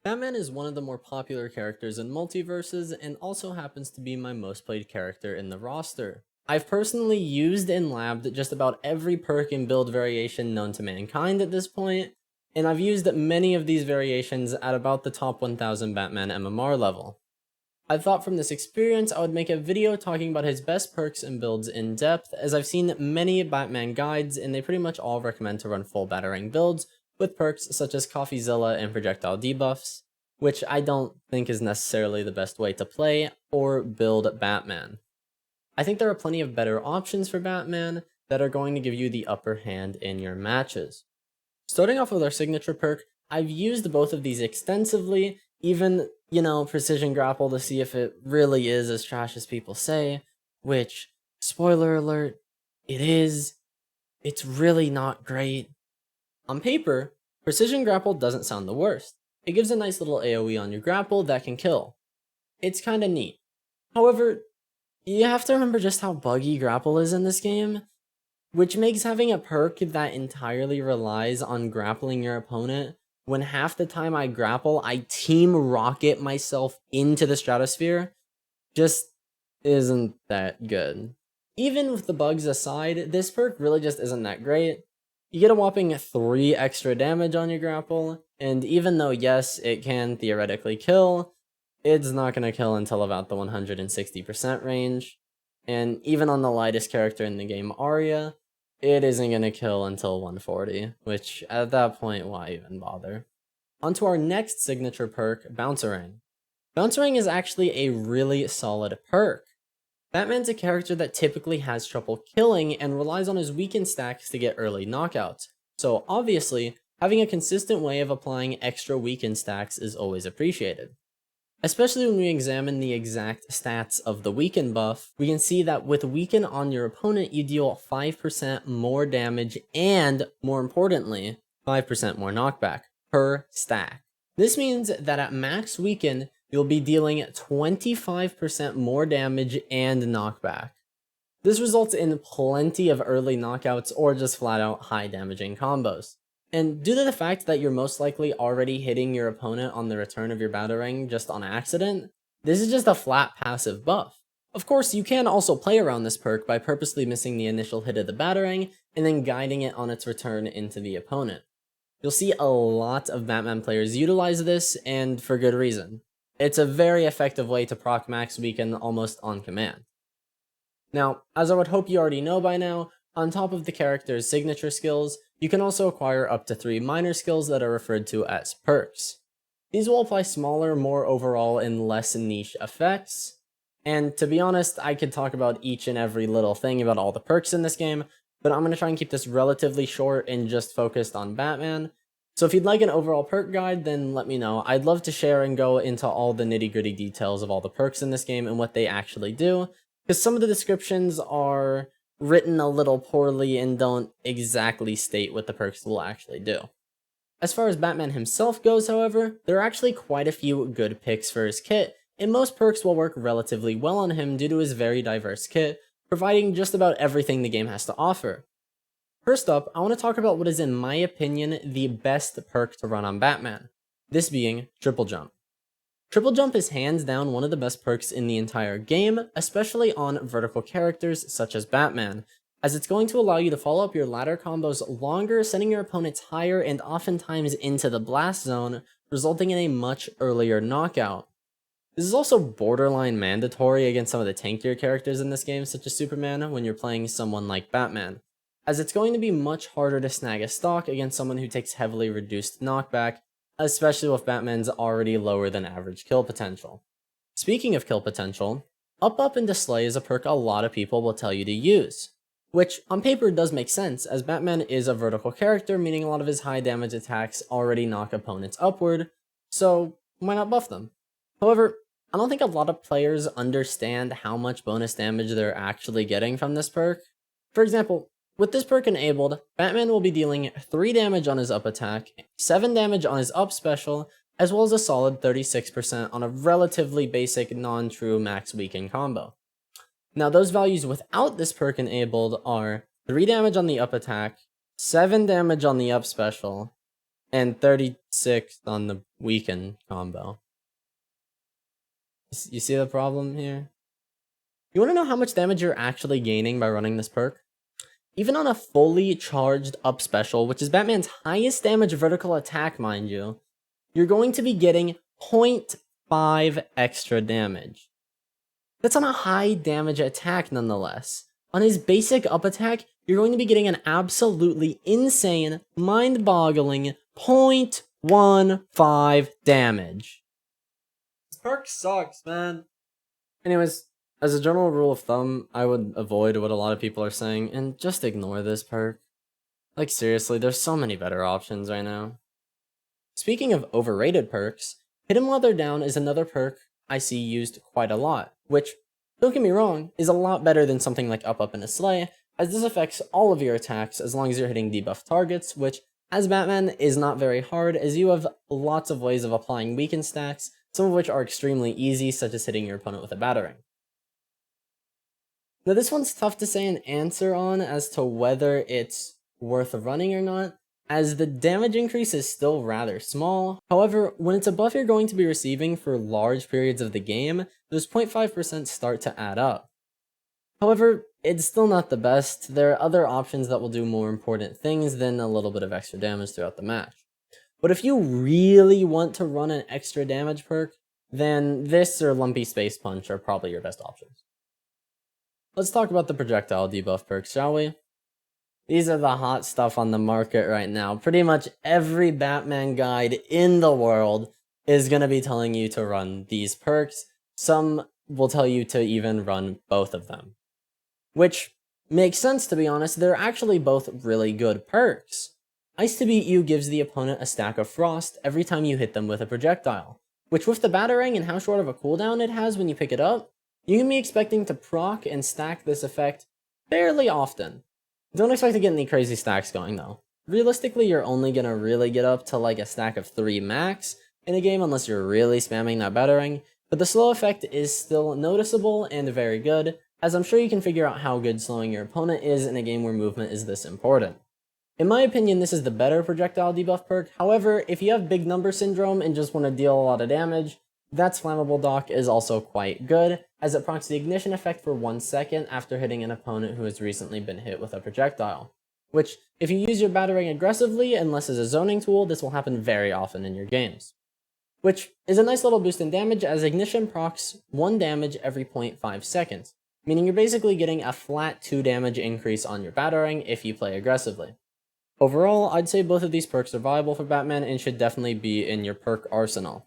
Batman is one of the more popular characters in MultiVersus and also happens to be my most played character in the roster. I've personally used and labbed just about every perk and build variation known to mankind at this point, and I've used many of these variations at about the top 1000 Batman MMR level. I thought from this experience I would make a video talking about his best perks and builds in depth, as I've seen many Batman guides and they pretty much all recommend to run full Batarang builds with perks such as CoffeeZilla and Projectile debuffs, which I don't think is necessarily the best way to play or build Batman. I think there are plenty of better options for Batman that are going to give you the upper hand in your matches. Starting off with our signature perk, I've used both of these extensively, even, Precision Grapple to see if it really is as trash as people say, which, spoiler alert, it is. It's really not great. On paper, Precision Grapple doesn't sound the worst. It gives a nice little AoE on your grapple that can kill. It's kinda neat. However, you have to remember just how buggy grapple is in this game, which makes having a perk that entirely relies on grappling your opponent when half the time I grapple, I team rocket myself into the stratosphere, just isn't that good. Even with the bugs aside, this perk really just isn't that great. You get a whopping 3 extra damage on your grapple, and even though yes, it can theoretically kill, it's not going to kill until about the 160% range. And even on the lightest character in the game, Arya, it isn't going to kill until 140, which at that point, why even bother? Onto our next signature perk, Bouncerang. Bouncerang is actually a really solid perk. Batman's a character that typically has trouble killing and relies on his weakened stacks to get early knockouts, so obviously, having a consistent way of applying extra weakened stacks is always appreciated. Especially when we examine the exact stats of the weaken buff, we can see that with weaken on your opponent, you deal 5% more damage and, more importantly, 5% more knockback per stack. This means that at max weaken, you'll be dealing 25% more damage and knockback. This results in plenty of early knockouts or just flat out high damaging combos. And due to the fact that you're most likely already hitting your opponent on the return of your Batarang just on accident, this is just a flat passive buff. Of course, you can also play around this perk by purposely missing the initial hit of the Batarang and then guiding it on its return into the opponent. You'll see a lot of Batman players utilize this, and for good reason. It's a very effective way to proc max weaken almost on command. Now, as I would hope you already know by now, on top of the character's signature skills, you can also acquire up to 3 minor skills that are referred to as perks. These will apply smaller, more overall, and less niche effects. And to be honest, I could talk about each and every little thing about all the perks in this game, but I'm going to try and keep this relatively short and just focused on Batman. So if you'd like an overall perk guide, then let me know. I'd love to share and go into all the nitty-gritty details of all the perks in this game and what they actually do, because some of the descriptions are written a little poorly and don't exactly state what the perks will actually do. As far as Batman himself goes, however, there are actually quite a few good picks for his kit, and most perks will work relatively well on him due to his very diverse kit, providing just about everything the game has to offer. First up, I want to talk about what is in my opinion the best perk to run on Batman, this being Triple Jump. Triple Jump is hands down one of the best perks in the entire game, especially on vertical characters such as Batman, as it's going to allow you to follow up your ladder combos longer, sending your opponents higher and oftentimes into the blast zone, resulting in a much earlier knockout. This is also borderline mandatory against some of the tankier characters in this game, such as Superman, when you're playing someone like Batman, as it's going to be much harder to snag a stock against someone who takes heavily reduced knockback, especially with Batman's already lower than average kill potential. Speaking of kill potential, Up and Display is a perk a lot of people will tell you to use, which on paper does make sense, as Batman is a vertical character, meaning a lot of his high damage attacks already knock opponents upward, so why not buff them? However, I don't think a lot of players understand how much bonus damage they're actually getting from this perk. For example, with this perk enabled, Batman will be dealing 3 damage on his up attack, 7 damage on his up special, as well as a solid 36% on a relatively basic non-true max weaken combo. Now those values without this perk enabled are 3 damage on the up attack, 7 damage on the up special, and 36th on the weaken combo. You see the problem here? You want to know how much damage you're actually gaining by running this perk? Even on a fully charged up special, which is Batman's highest damage vertical attack, mind you, you're going to be getting 0.5 extra damage. That's on a high damage attack nonetheless. On his basic up attack, you're going to be getting an absolutely insane, mind-boggling 0.15 damage. This perk sucks, man. Anyways, as a general rule of thumb, I would avoid what a lot of people are saying and just ignore this perk. Like seriously, there's so many better options right now. Speaking of overrated perks, Hit 'em while they're down is another perk I see used quite a lot, which, don't get me wrong, is a lot better than something like Up and a Slay, as this affects all of your attacks as long as you're hitting debuff targets, which, as Batman, is not very hard as you have lots of ways of applying weaken stacks, some of which are extremely easy, such as hitting your opponent with a battering. Now this one's tough to say an answer on as to whether it's worth running or not, as the damage increase is still rather small. However, when it's a buff you're going to be receiving for large periods of the game, those 0.5% start to add up. However, it's still not the best. There are other options that will do more important things than a little bit of extra damage throughout the match. But if you really want to run an extra damage perk, then this or Lumpy Space Punch are probably your best options. Let's talk about the projectile debuff perks, shall we? These are the hot stuff on the market right now. Pretty much every Batman guide in the world is going to be telling you to run these perks. Some will tell you to even run both of them. Which makes sense, to be honest. They're actually both really good perks. Ice to Beat You gives the opponent a stack of Frost every time you hit them with a projectile, which with the battering and how short of a cooldown it has when you pick it up, you can be expecting to proc and stack this effect fairly often. Don't expect to get any crazy stacks going though. Realistically, you're only gonna really get up to like a stack of 3 max in a game unless you're really spamming that battering, but the slow effect is still noticeable and very good, as I'm sure you can figure out how good slowing your opponent is in a game where movement is this important. In my opinion, this is the better projectile debuff perk. However, if you have big number syndrome and just want to deal a lot of damage, that's Flammable Dock is also quite good, as it procs the ignition effect for 1 second after hitting an opponent who has recently been hit with a projectile. Which, if you use your battering aggressively, unless as a zoning tool, this will happen very often in your games. Which is a nice little boost in damage, as ignition procs 1 damage every 0.5 seconds, meaning you're basically getting a flat 2 damage increase on your battering if you play aggressively. Overall, I'd say both of these perks are viable for Batman and should definitely be in your perk arsenal.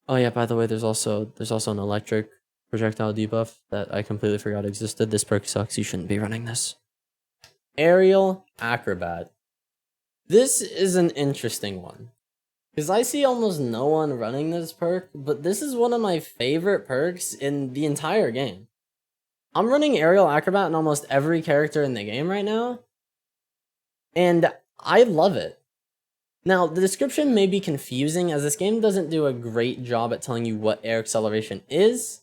Oh yeah, by the way, there's also an electric projectile debuff that I completely forgot existed. This perk sucks, you shouldn't be running this. Aerial Acrobat. This is an interesting one, because I see almost no one running this perk, but this is one of my favorite perks in the entire game. I'm running Aerial Acrobat in almost every character in the game right now, and I love it. Now, the description may be confusing, as this game doesn't do a great job at telling you what air acceleration is.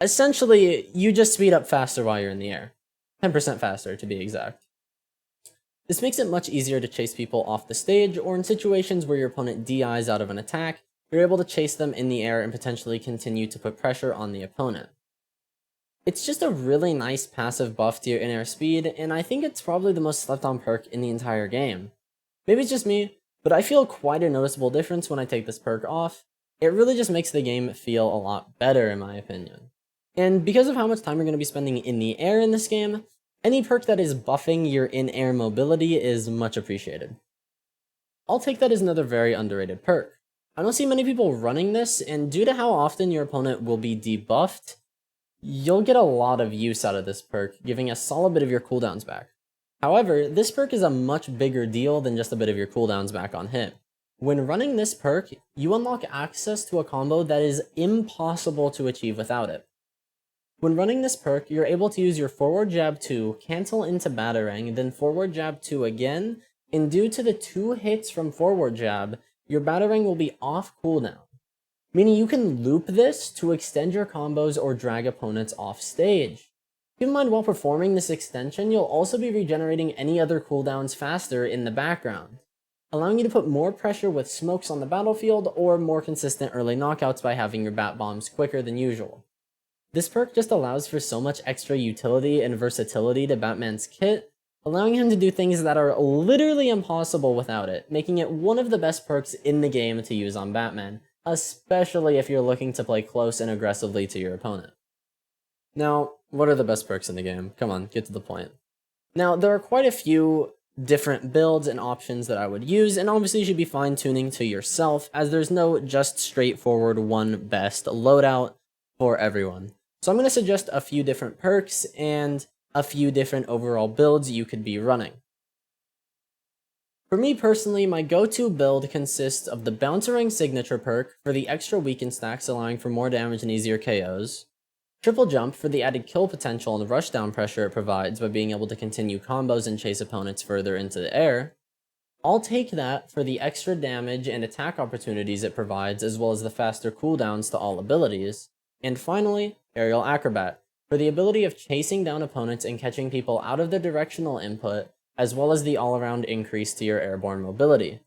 Essentially, you just speed up faster while you're in the air. 10% faster, to be exact. This makes it much easier to chase people off the stage, or in situations where your opponent DIs out of an attack, you're able to chase them in the air and potentially continue to put pressure on the opponent. It's just a really nice passive buff to your in-air speed, and I think it's probably the most slept on perk in the entire game. Maybe it's just me, but I feel quite a noticeable difference when I take this perk off. It really just makes the game feel a lot better, in my opinion. And because of how much time you're going to be spending in the air in this game, any perk that is buffing your in-air mobility is much appreciated. I'll take that as another very underrated perk. I don't see many people running this, and due to how often your opponent will be debuffed, you'll get a lot of use out of this perk, giving a solid bit of your cooldowns back. However, this perk is a much bigger deal than just a bit of your cooldowns back on hit. When running this perk, you unlock access to a combo that is impossible to achieve without it. When running this perk, you're able to use your forward jab 2, cancel into battering, then forward jab 2 again, and due to the 2 hits from forward jab, your battering will be off cooldown, meaning you can loop this to extend your combos or drag opponents off stage. Keep in mind, while performing this extension, you'll also be regenerating any other cooldowns faster in the background. allowing you to put more pressure with smokes on the battlefield or more consistent early knockouts by having your bat bombs quicker than usual. This perk just allows for so much extra utility and versatility to Batman's kit, allowing him to do things that are literally impossible without it, making it one of the best perks in the game to use on Batman, especially if you're looking to play close and aggressively to your opponent. Now, what are the best perks in the game? Come on, get to the point. Now, there are quite a few different builds and options that I would use, and obviously you should be fine-tuning to yourself, as there's no just straightforward one best loadout for everyone. So I'm going to suggest a few different perks and a few different overall builds you could be running. For me personally, my go-to build consists of the Bouncering Signature perk for the extra weaken stacks allowing for more damage and easier KOs, Triple Jump for the added kill potential and rushdown pressure it provides by being able to continue combos and chase opponents further into the air. I'll Take That for the extra damage and attack opportunities it provides, as well as the faster cooldowns to all abilities. And finally, Aerial Acrobat for the ability of chasing down opponents and catching people out of the directional input, as well as the all-around increase to your airborne mobility.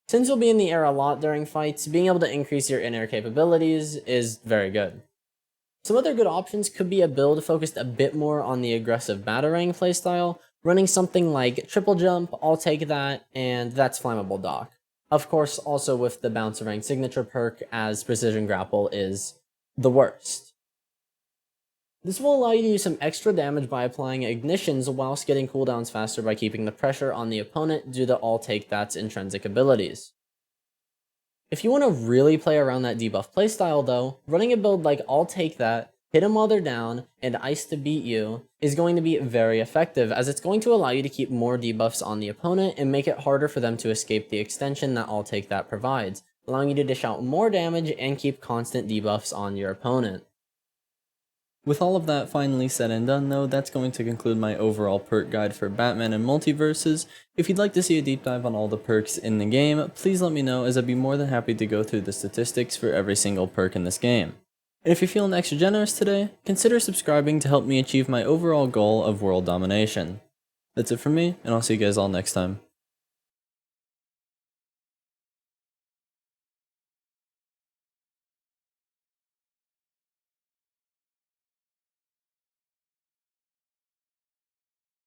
Since you'll be in the air a lot during fights, being able to increase your in-air capabilities is very good. Some other good options could be a build focused a bit more on the aggressive Batarang playstyle, running something like Triple Jump, I'll Take That, and That's Flammable Dock. Of course, also with the Bouncering Signature perk, as Precision Grapple is the worst. This will allow you to use some extra damage by applying ignitions whilst getting cooldowns faster by keeping the pressure on the opponent due to I'll Take That's intrinsic abilities. If you want to really play around that debuff playstyle though, running a build like I'll Take That, Hit them while they're down, and Ice to beat you is going to be very effective, as it's going to allow you to keep more debuffs on the opponent and make it harder for them to escape the extension that I'll Take That provides, allowing you to dish out more damage and keep constant debuffs on your opponent. With all of that finally said and done though, that's going to conclude my overall perk guide for Batman and MultiVersus. If you'd like to see a deep dive on all the perks in the game, please let me know, as I'd be more than happy to go through the statistics for every single perk in this game. And if you're feeling extra generous today, consider subscribing to help me achieve my overall goal of world domination. That's it from me, and I'll see you guys all next time.